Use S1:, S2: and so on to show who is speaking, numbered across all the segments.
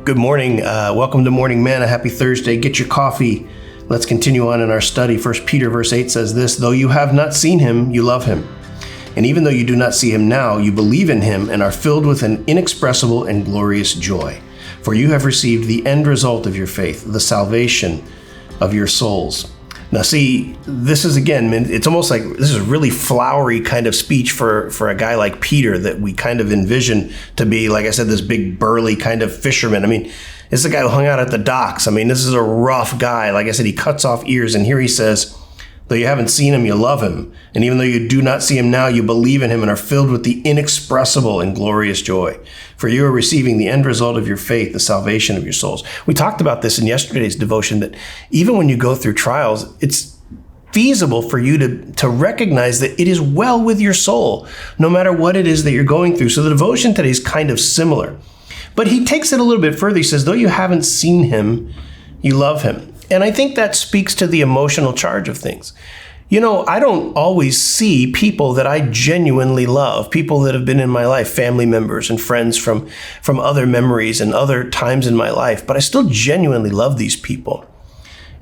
S1: Good morning. Welcome to Morning Manna. Happy Thursday. Get your coffee. Let's continue on in our study. 1 Peter verse 8 says this, though you have not seen him, you love him. And even though you do not see him now, you believe in him and are filled with an inexpressible and glorious joy. For you have received the end result of your faith, the salvation of your souls. Now see, this is again, it's almost like this is a really flowery kind of speech for a guy like Peter that we kind of envision to be, like I said, this big burly kind of fisherman. I mean, this is a guy who hung out at the docks. I mean, this is a rough guy. Like I said, he cuts off ears, and here he says, though you haven't seen him, you love him. And even though you do not see him now, you believe in him and are filled with the inexpressible and glorious joy. For you are receiving the end result of your faith, the salvation of your souls. We talked about this in yesterday's devotion, that even when you go through trials, it's feasible for you to recognize that it is well with your soul, no matter what it is that you're going through. So the devotion today is kind of similar. But he takes it a little bit further. He says, though you haven't seen him, you love him. And I think that speaks to the emotional charge of things. You know, I don't always see people that I genuinely love, people that have been in my life, family members and friends from other memories and other times in my life, but I still genuinely love these people.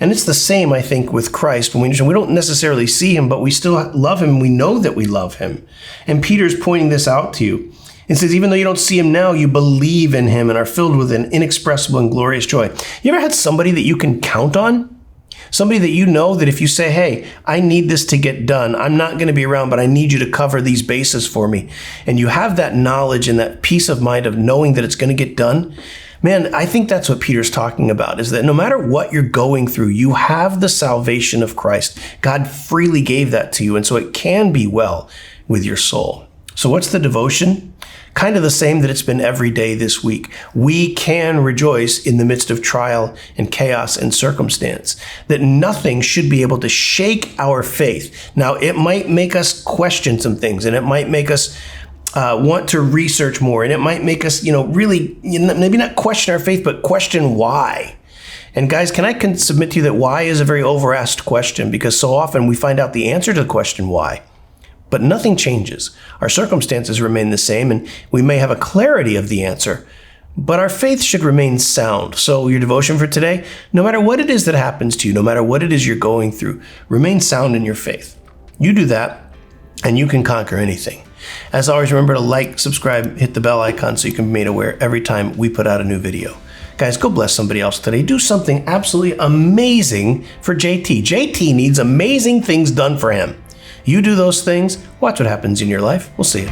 S1: And it's the same, I think, with Christ. When we don't necessarily see him, but we still love him. We know that we love him. And Peter's pointing this out to you. It says, even though you don't see him now, you believe in him and are filled with an inexpressible and glorious joy. You ever had somebody that you can count on? Somebody that you know that if you say, hey, I need this to get done. I'm not going to be around, but I need you to cover these bases for me. And you have that knowledge and that peace of mind of knowing that it's going to get done. Man, I think that's what Peter's talking about, is that no matter what you're going through, you have the salvation of Christ. God freely gave that to you. And so it can be well with your soul. So what's the devotion? Kind of the same that it's been every day this week. We can rejoice in the midst of trial and chaos and circumstance, that nothing should be able to shake our faith. Now, it might make us question some things, and it might make us want to research more, and it might make us, really, maybe not question our faith, but question why. And guys, can I submit to you that why is a very overasked question, because so often we find out the answer to the question why. But nothing changes. Our circumstances remain the same, and we may have a clarity of the answer, but our faith should remain sound. So your devotion for today, no matter what it is that happens to you, no matter what it is you're going through, remain sound in your faith. You do that, and you can conquer anything. As always, remember to like, subscribe, hit the bell icon so you can be made aware every time we put out a new video. Guys, go bless somebody else today. Do something absolutely amazing for JT. JT needs amazing things done for him. You do those things, watch what happens in your life. We'll see you.